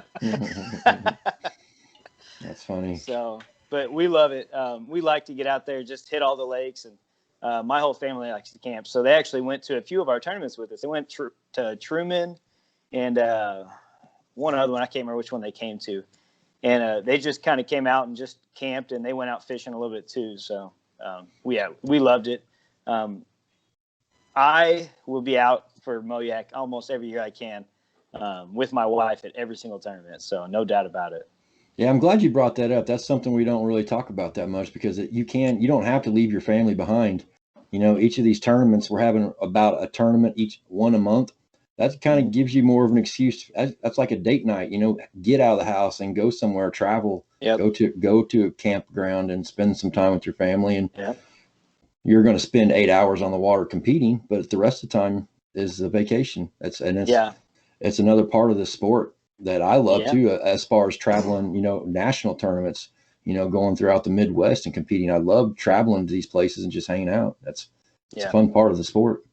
That's funny. So, but we love it. We like to get out there, just hit all the lakes, and my whole family likes to camp. So they actually went to a few of our tournaments with us. They went to Truman and one other one. I can't remember which one they came to. And they just kind of came out and just camped, and they went out fishing a little bit too. So we loved it. I will be out for MoYak almost every year I can with my wife at every single tournament. So no doubt about it. Yeah, I'm glad you brought that up. That's something we don't really talk about that much because you don't have to leave your family behind. You know, each of these tournaments, we're having about a tournament, each one a month. That kind of gives you more of an excuse. That's like a date night, you know, get out of the house and go somewhere, travel, go to a campground and spend some time with your family. And you're going to spend 8 hours on the water competing, but the rest of the time is a vacation. It's another part of the sport that I love too, as far as traveling, you know, national tournaments, you know, going throughout the Midwest and competing. I love traveling to these places and just hanging out. It's a fun part of the sport.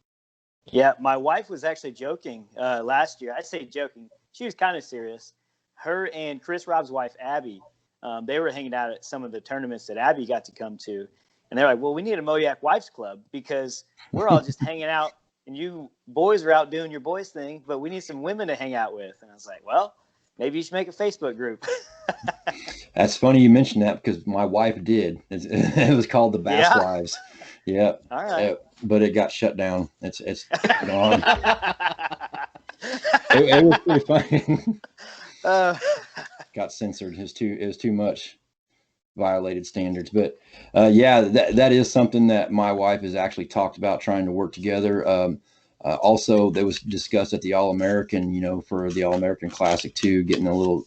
Yeah. My wife was actually joking last year. I say joking. She was kind of serious. Her and Chris Rob's wife, Abby, they were hanging out at some of the tournaments that Abby got to come to. And they're like, well, we need a MoYak Wives Club because we're all just hanging out and you boys are out doing your boys thing, but we need some women to hang out with. And I was like, well, maybe you should make a Facebook group. That's funny you mentioned that because my wife did. It was called the Bass Wives. Yeah. All right. But it got shut down. It's gone. it was pretty funny. Got censored. It was too much. Violated standards. But that is something that my wife has actually talked about trying to work together. Also, that was discussed at the All-American, you know, for the All-American Classic too, getting a little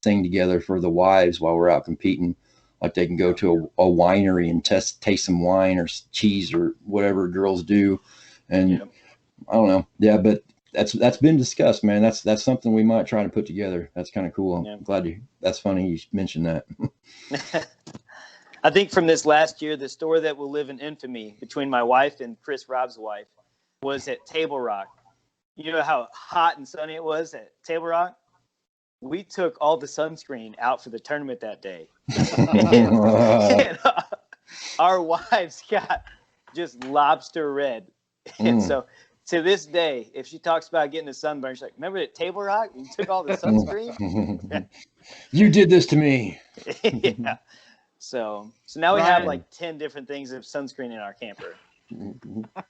thing together for the wives while we're out competing. Like they can go to a winery and taste some wine or cheese or whatever girls do. And I don't know. Yeah, but that's been discussed, man. That's something we might try to put together. That's kind of cool. I'm glad that's funny you mentioned that. I think from this last year, the story that will live in infamy between my wife and Chris Rob's wife was at Table Rock. You know how hot and sunny it was at Table Rock? We took all the sunscreen out for the tournament that day. and our wives got just lobster red. And so to this day, if she talks about getting a sunburn, she's like, remember at Table Rock? You took all the sunscreen? You did this to me. Yeah. So now we have like 10 different things of sunscreen in our camper.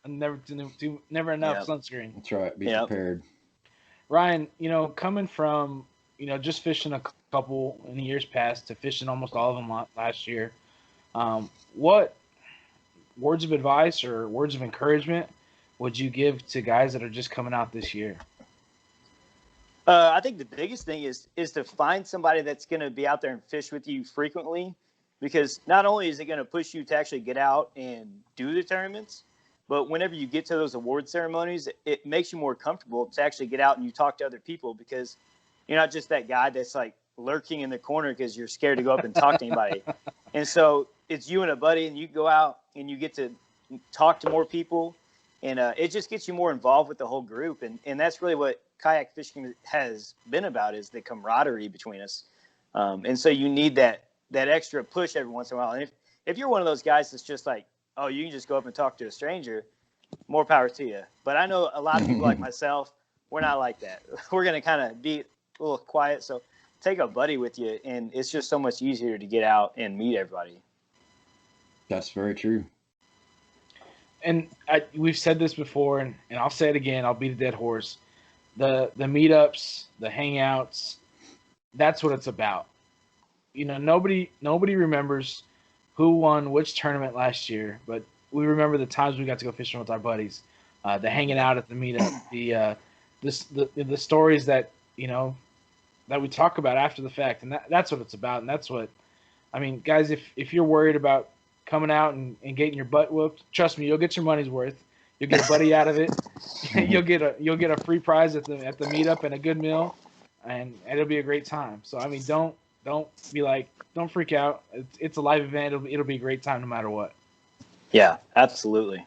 Never enough sunscreen. That's right. Be prepared. Ryan, coming from, just fishing a couple in the years past to fishing almost all of them last year, what words of advice or words of encouragement would you give to guys that are just coming out this year? I think the biggest thing is to find somebody that's going to be out there and fish with you frequently, because not only is it going to push you to actually get out and do the tournaments, but whenever you get to those award ceremonies, it makes you more comfortable to actually get out and you talk to other people, because you're not just that guy that's like lurking in the corner because you're scared to go up and talk to anybody. And so it's you and a buddy, and you go out and you get to talk to more people, and it just gets you more involved with the whole group. And that's really what kayak fishing has been about, is the camaraderie between us. And so you need that extra push every once in a while. And if you're one of those guys that's just like, oh, you can just go up and talk to a stranger, more power to you. But I know a lot of people like myself, we're not like that. We're going to kind of be a little quiet. So take a buddy with you, and it's just so much easier to get out and meet everybody. That's very true. And we've said this before, and I'll say it again. I'll beat a dead horse. The meetups, the hangouts, that's what it's about. Nobody remembers who won which tournament last year, but we remember the times we got to go fishing with our buddies, the hanging out at the meetup, the stories that that we talk about after the fact, and that's what it's about. And that's what, guys, if you're worried about coming out and getting your butt whooped, trust me, you'll get your money's worth. You'll get a buddy out of it. You'll get a free prize at the meetup and a good meal, and it'll be a great time. So don't be like, don't freak out. It's a live event. It'll be a great time no matter what. Yeah, absolutely.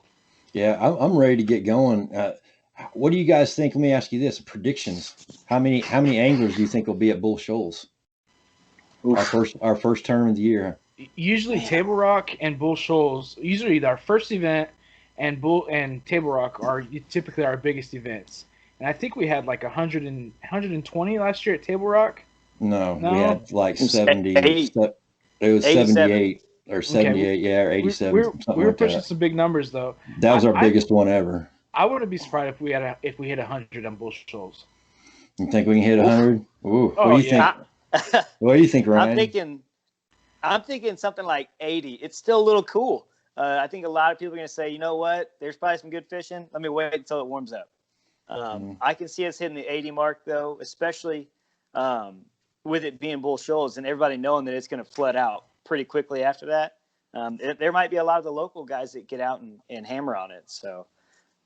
Yeah, I'm ready to get going. What do you guys think? Let me ask you this: predictions. How many anglers do you think will be at Bull Shoals? Our first tournament of the year. Usually Table Rock and Bull Shoals. Usually our first event and Table Rock are typically our biggest events. And I think we had like 120 last year at Table Rock. No, we had like 70. It was 78 or 78, or 87. We were pushing some big numbers though. That was our biggest one ever. I wouldn't be surprised if we hit 100 on Bull Shoals. You think we can hit 100? Ooh, what do you think? What do you think, Ryan? I'm thinking something like 80. It's still a little cool. I think a lot of people are going to say, you know what? There's probably some good fishing. Let me wait until it warms up. I can see us hitting the 80 mark, though, especially with it being Bull Shoals and everybody knowing that it's going to flood out pretty quickly after that. There might be a lot of the local guys that get out and hammer on it. So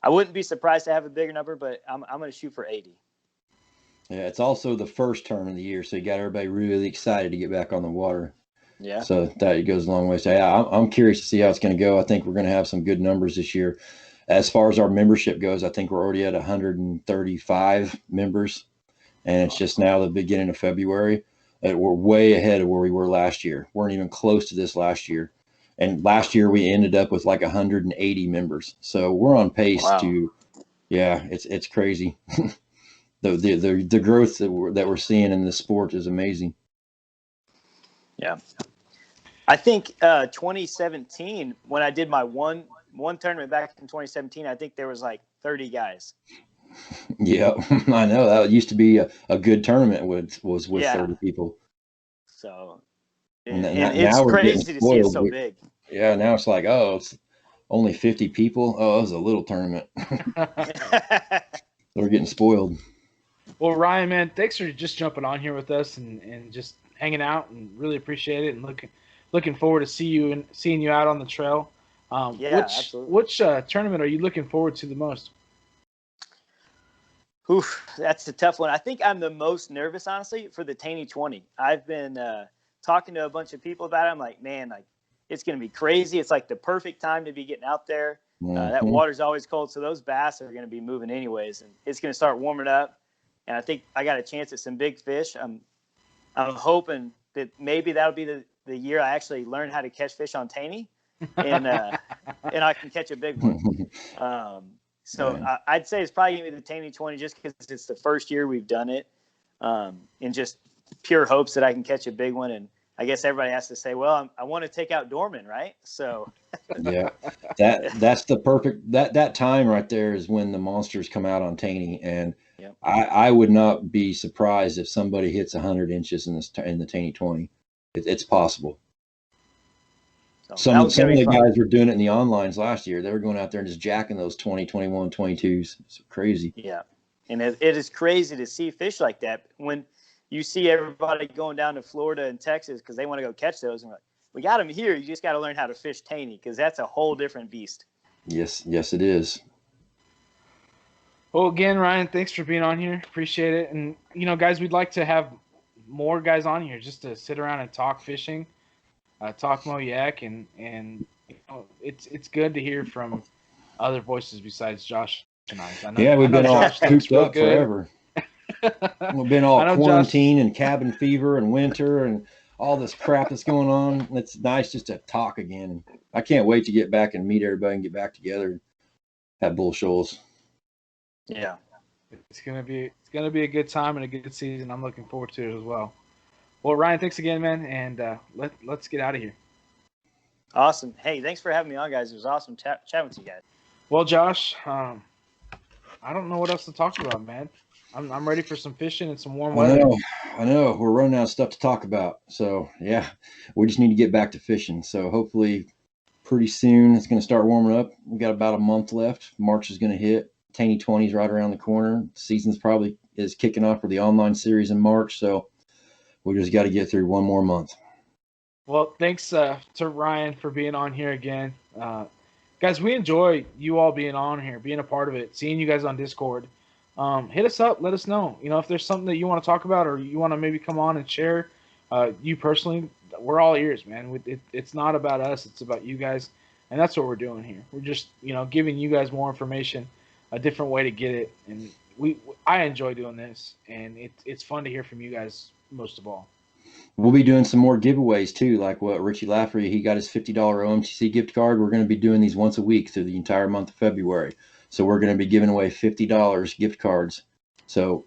I wouldn't be surprised to have a bigger number, but I'm going to shoot for 80. Yeah, it's also the first tournament of the year, so you got everybody really excited to get back on the water. Yeah. So that goes a long way. So yeah, I'm curious to see how it's going to go. I think we're going to have some good numbers this year. As far as our membership goes, I think we're already at 135 members, and it's just now the beginning of February. We're way ahead of where we were last year. Weren't even close to this last year. And last year we ended up with like 180 members. So we're on pace to, it's crazy. The growth that we're seeing in this sport is amazing. Yeah. I think 2017, when I did my one tournament back in 2017, I think there was like 30 guys. Yeah, I know. That used to be a good tournament was with 30 people. So, and it's crazy to see it so big. Yeah, now it's like, it's only 50 people. Oh, it was a little tournament. We're getting spoiled. Well, Ryan, man, thanks for just jumping on here with us and just hanging out, and really appreciate it, and looking forward to seeing you out on the trail. Absolutely. Which tournament are you looking forward to the most? Oof, that's a tough one. I think I'm the most nervous, honestly, for the Taney 20. I've been talking to a bunch of people about it. I'm like, man, like it's going to be crazy. It's like the perfect time to be getting out there. That Mhm. water's always cold, so those bass are going to be moving anyways, and it's going to start warming up. And I think I got a chance at some big fish. I'm hoping that maybe that'll be the year I actually learn how to catch fish on Taney, and I can catch a big one. So I'd say it's probably gonna be the Taney 20 just because it's the first year we've done it, in just pure hopes that I can catch a big one. And I guess everybody has to say, well, I want to take out Dorman, right? So Yeah, that's the perfect that time right there is when the monsters come out on Taney, and Yep. I would not be surprised if somebody hits 100 inches in the Taney 20. It's possible. So Some of the fun. guys were doing it in the onlines last year. They were going out there and just jacking those 20, 21, 22s. It's crazy. Yeah, and it is crazy to see fish like that when you see everybody going down to Florida and Texas because they want to go catch those. And we're like, we got them here. You just got to learn how to fish Taney because that's a whole different beast. Yes, it is. Well, again, Ryan, thanks for being on here. Appreciate it. And, guys, we'd like to have more guys on here just to sit around and talk fishing, talk MoYak, and it's good to hear from other voices besides Josh and I. We've been all cooped up good. forever. We've been all quarantined and cabin fever and winter and all this crap that's going on. It's nice just to talk again. I can't wait to get back and meet everybody and get back together and have bull shoals. Yeah, it's gonna be a good time and a good season. I'm looking forward to it as well. Well, Ryan, thanks again, man, and let's get out of here. Awesome. Hey, thanks for having me on, guys. It was awesome chatting with you guys. Well, Josh, I don't know what else to talk about, man. I'm ready for some fishing and some warm weather. I know. We're running out of stuff to talk about. So, yeah, we just need to get back to fishing. So, hopefully, pretty soon it's going to start warming up. We've got about a month left. March is going to hit. Taney 20 is right around the corner. Season's probably is kicking off for the online series in March. So, we just got to get through one more month. Well, thanks to Ryan for being on here again. Guys, we enjoy you all being on here, being a part of it, seeing you guys on Discord. Hit us up. Let us know. If there's something that you want to talk about or you want to maybe come on and share, you personally, we're all ears, man. It's not about us. It's about you guys. And that's what we're doing here. We're just, giving you guys more information, a different way to get it. And I enjoy doing this. And it's fun to hear from you guys most of all. We'll be doing some more giveaways too, like what Richie Lafferty, he got his $50 OMTC gift card. We're going to be doing these once a week through the entire month of February. So we're going to be giving away $50 gift cards. So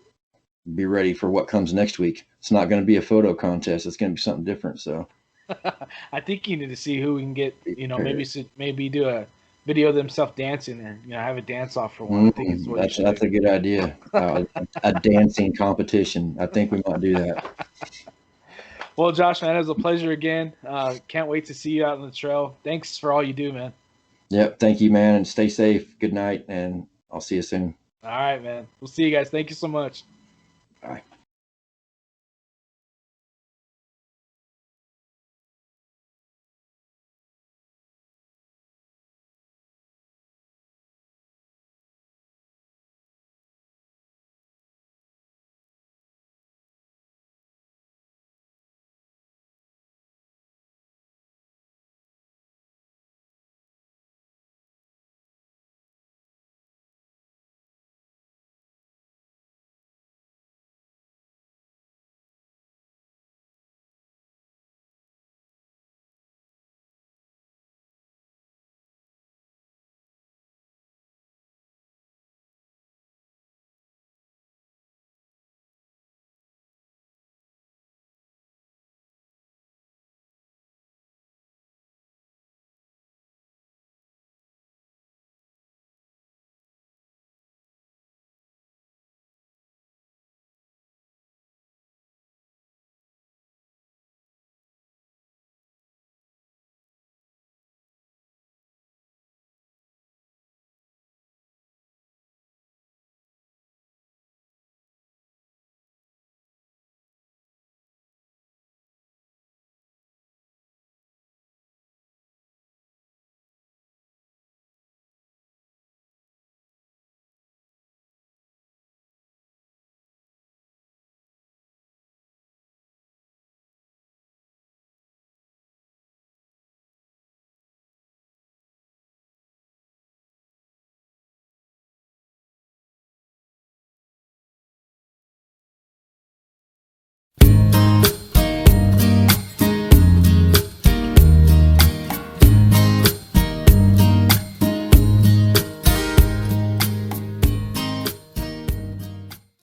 be ready for what comes next week. It's not going to be a photo contest. It's going to be something different. So I think you need to see who we can get, maybe do a video of themselves dancing or, have a dance off for one. I think it's what that's a good idea. A dancing competition. I think we might do that. Well, Josh, man, it was a pleasure again. Can't wait to see you out on the trail. Thanks for all you do, man. Yep. Thank you, man. And stay safe. Good night. And I'll see you soon. All right, man. We'll see you guys. Thank you so much. Bye.